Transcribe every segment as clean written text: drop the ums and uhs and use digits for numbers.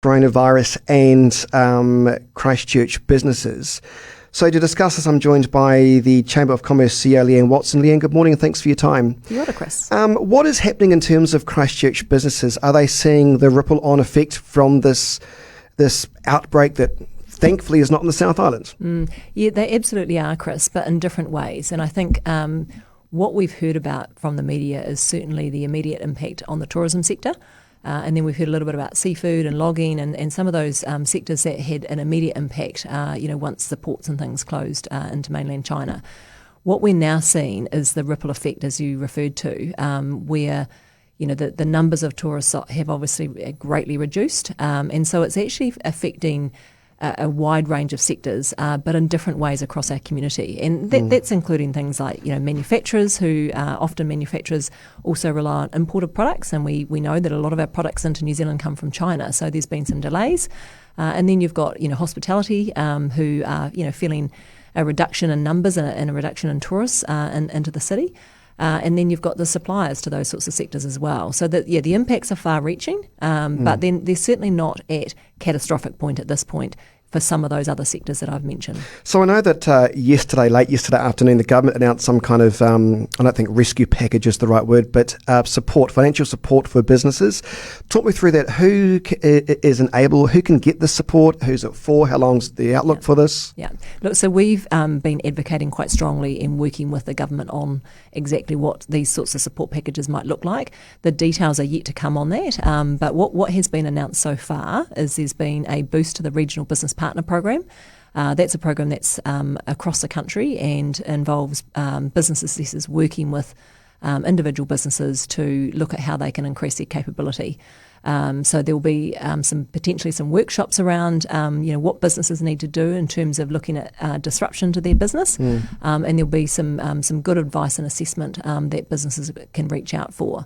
coronavirus and Christchurch businesses. So to discuss this, I'm joined by the Chamber of Commerce CEO, Leeann. Leeann, good morning and thanks for your time. You're welcome, Chris. What is happening in terms of Christchurch businesses? Are they seeing the ripple-on effect from this outbreak that thankfully is not in the South Island? Yeah, they absolutely are, Chris, but in different ways. And I think what we've heard about from the media is certainly the immediate impact on the tourism sector. And then we've heard a little bit about seafood and logging and some of those sectors that had an immediate impact, once the ports and things closed into mainland China. What we're now seeing is the ripple effect, as you referred to, where the numbers of tourists have obviously greatly reduced. And so it's actually affecting a wide range of sectors, but in different ways across our community. And that's including things like, manufacturers who often manufacturers also rely on imported products. And we know that a lot of our products into New Zealand come from China. So there's been some delays. And then you've got, hospitality who are, feeling a reduction in numbers and a reduction in tourists into the city. And then you've got the suppliers to those sorts of sectors as well. So the impacts are far-reaching, but then they're certainly not at catastrophic point at this point for some of those other sectors that I've mentioned. So I know that late yesterday afternoon, the government announced some kind of, I don't think rescue package is the right word, but financial support for businesses. Talk me through that. Who who can get this support? Who's it for? How long's the outlook for this? Yeah. Look, so we've been advocating quite strongly in working with the government on exactly what these sorts of support packages might look like. The details are yet to come on that, but what has been announced so far is there's been a boost to the Regional Business Partner Program. That's a program that's across the country and involves business assessors working with individual businesses to look at how they can increase their capability. So there will be potentially some workshops around what businesses need to do in terms of looking at disruption to their business, and there'll be some good advice and assessment that businesses can reach out for.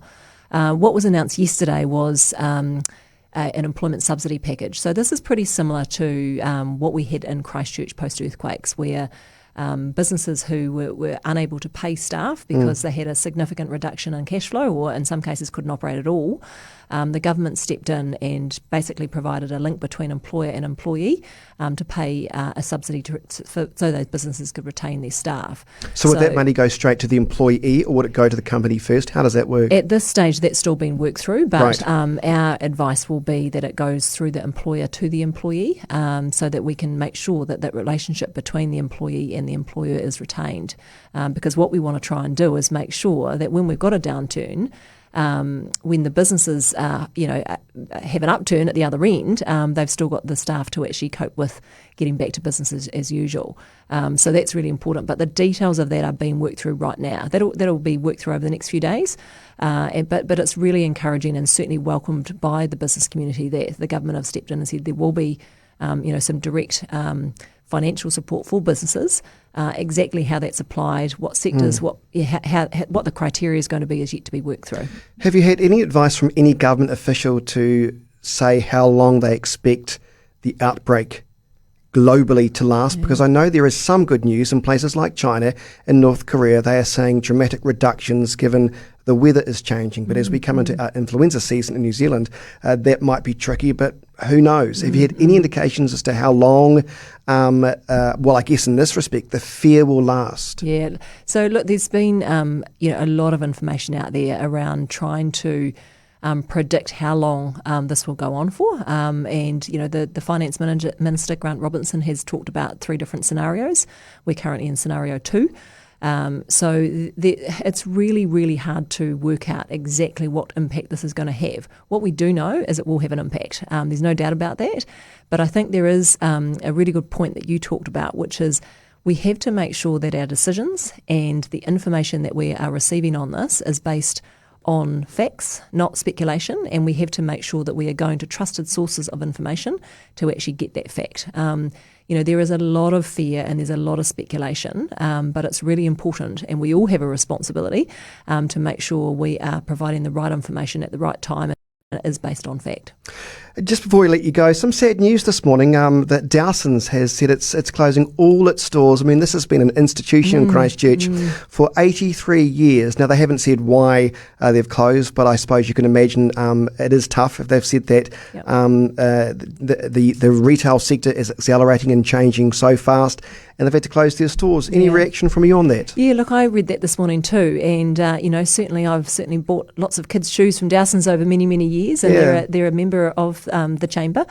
What was announced yesterday was an employment subsidy package. So this is pretty similar to what we had in Christchurch post-earthquakes, where businesses who were unable to pay staff because they had a significant reduction in cash flow or in some cases couldn't operate at all, the government stepped in and basically provided a link between employer and employee to pay a subsidy so those businesses could retain their staff. So would that money go straight to the employee or would it go to the company first? How does that work? At this stage, that's still being worked through, but our advice will be that it goes through the employer to the employee so that we can make sure that that relationship between the employee and the employer is retained. Because what we want to try and do is make sure that when we've got a downturn, when the businesses, have an upturn at the other end, they've still got the staff to actually cope with getting back to business as usual. So that's really important. But the details of that are being worked through right now. That'll be worked through over the next few days. But it's really encouraging and certainly welcomed by the business community that the government have stepped in and said there will be, some direct financial support for businesses. Exactly how that's applied, what sectors, what the criteria is going to be is yet to be worked through. Have you had any advice from any government official to say how long they expect the outbreak globally to last? Because I know there is some good news in places like China and North Korea. They are saying dramatic reductions given the weather is changing. But as we come into influenza season in New Zealand, that might be tricky, but who knows? Have you had any indications as to how long, I guess in this respect, the fear will last? Yeah. So look, there's been, a lot of information out there around trying to predict how long this will go on for. The Finance Minister, Grant Robertson, has talked about 3 different scenarios. We're currently in scenario 2. It's really, really hard to work out exactly what impact this is going to have. What we do know is it will have an impact. There's no doubt about that. But I think there is a really good point that you talked about, which is we have to make sure that our decisions and the information that we are receiving on this is based on facts, not speculation, and we have to make sure that we are going to trusted sources of information to actually get that fact. There is a lot of fear and there's a lot of speculation, but it's really important, and we all have a responsibility to make sure we are providing the right information at the right time and it is based on fact. Just before we let you go, some sad news this morning that Dawsons has said it's closing all its stores. I mean, this has been an institution in Christchurch for 83 years. Now, they haven't said why they've closed, but I suppose you can imagine it is tough if they've said that. Yep. The retail sector is accelerating and changing so fast, and they've had to close their stores. Any reaction from you on that? Yeah, look, I read that this morning too, and certainly I've bought lots of kids' shoes from Dawsons over many, many years, and they're a member of the chamber.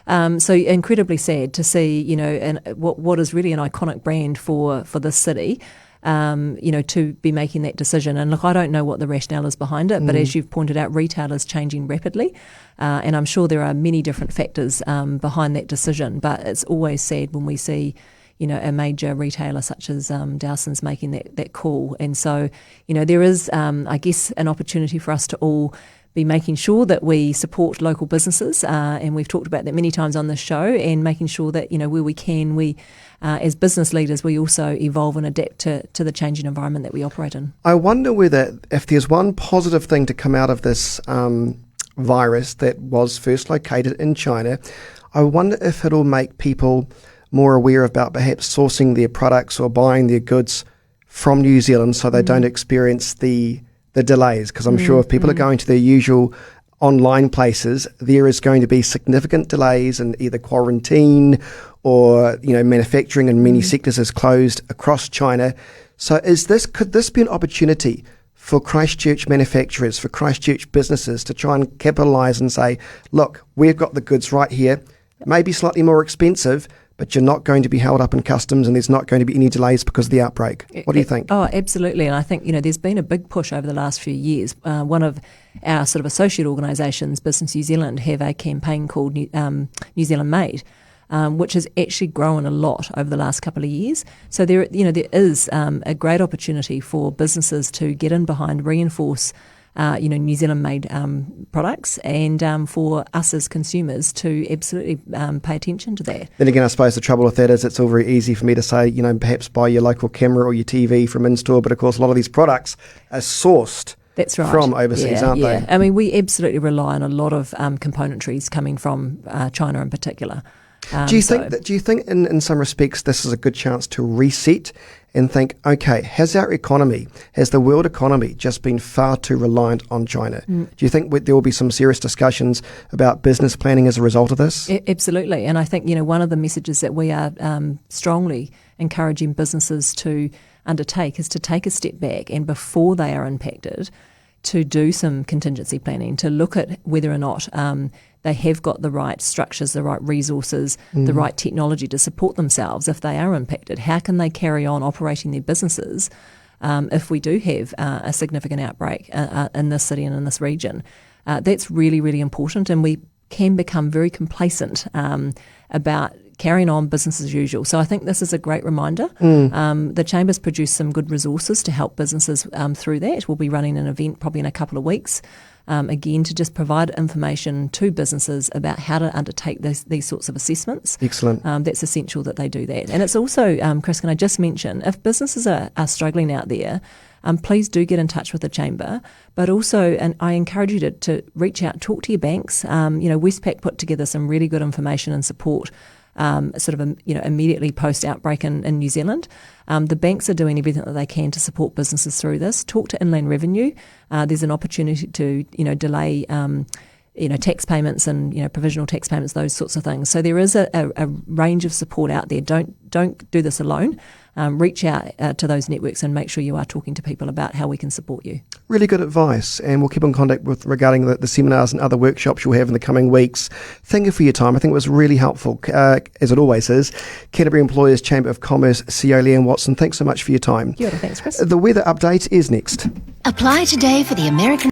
So incredibly sad to see, and what is really an iconic brand for this city, to be making that decision. And look, I don't know what the rationale is behind it, but as you've pointed out, retail is changing rapidly, and I'm sure there are many different factors behind that decision. But it's always sad when we see a major retailer such as Dawsons making that call. And so, there is, I guess, an opportunity for us to all be making sure that we support local businesses, and we've talked about that many times on this show, and making sure that, where we can, we, as business leaders, we also evolve and adapt to the changing environment that we operate in. I wonder whether, if there's one positive thing to come out of this virus that was first located in China, I wonder if it'll make people more aware about perhaps sourcing their products or buying their goods from New Zealand so they don't experience the delays, because I'm sure if people are going to their usual online places, there is going to be significant delays in either quarantine or manufacturing in many sectors is closed across China. So could this be an opportunity for Christchurch manufacturers, for Christchurch businesses to try and capitalise and say, look, we've got the goods right here, maybe slightly more expensive, but you're not going to be held up in customs and there's not going to be any delays because of the outbreak. What do you think? Oh, absolutely. And I think, there's been a big push over the last few years. One of our sort of associate organisations, Business New Zealand, have a campaign called New Zealand Made, which has actually grown a lot over the last couple of years. So there is a great opportunity for businesses to get in behind, reinforce New Zealand-made products, and for us as consumers to absolutely pay attention to that. Then again, I suppose the trouble with that is it's all very easy for me to say, perhaps buy your local camera or your TV from in-store, but of course a lot of these products are sourced from overseas, aren't they? I mean, we absolutely rely on a lot of componentries coming from China in particular. Do you think in some respects this is a good chance to reset and think, okay, has the world economy just been far too reliant on China? Do you think there will be some serious discussions about business planning as a result of this? Absolutely. And I think, one of the messages that we are strongly encouraging businesses to undertake is to take a step back, and before they are impacted, to do some contingency planning, to look at whether or not they have got the right structures, the right resources, the right technology to support themselves if they are impacted. How can they carry on operating their businesses if we do have a significant outbreak in this city and in this region? That's really, really important, and we can become very complacent about carrying on business as usual. So I think this is a great reminder. The Chamber's produced some good resources to help businesses through that. We'll be running an event probably in a couple of weeks, again, to just provide information to businesses about how to undertake these sorts of assessments. Excellent. That's essential that they do that. And it's also, Chris, can I just mention, if businesses are struggling out there, please do get in touch with the Chamber. But also, and I encourage you to reach out, talk to your banks. Westpac put together some really good information and support immediately post-outbreak in New Zealand. The banks are doing everything that they can to support businesses through this. Talk to Inland Revenue. There's an opportunity to, delay, tax payments and, provisional tax payments, those sorts of things. So there is a range of support out there. Don't do this alone. Reach out to those networks and make sure you are talking to people about how we can support you. Really good advice, and we'll keep in contact regarding the seminars and other workshops you'll have in the coming weeks. Thank you for your time. I think it was really helpful, as it always is. Canterbury Employers Chamber of Commerce CEO Leeann Watson, thanks so much for your time. Kia ora, thanks, Chris. The weather update is next. Apply today for the American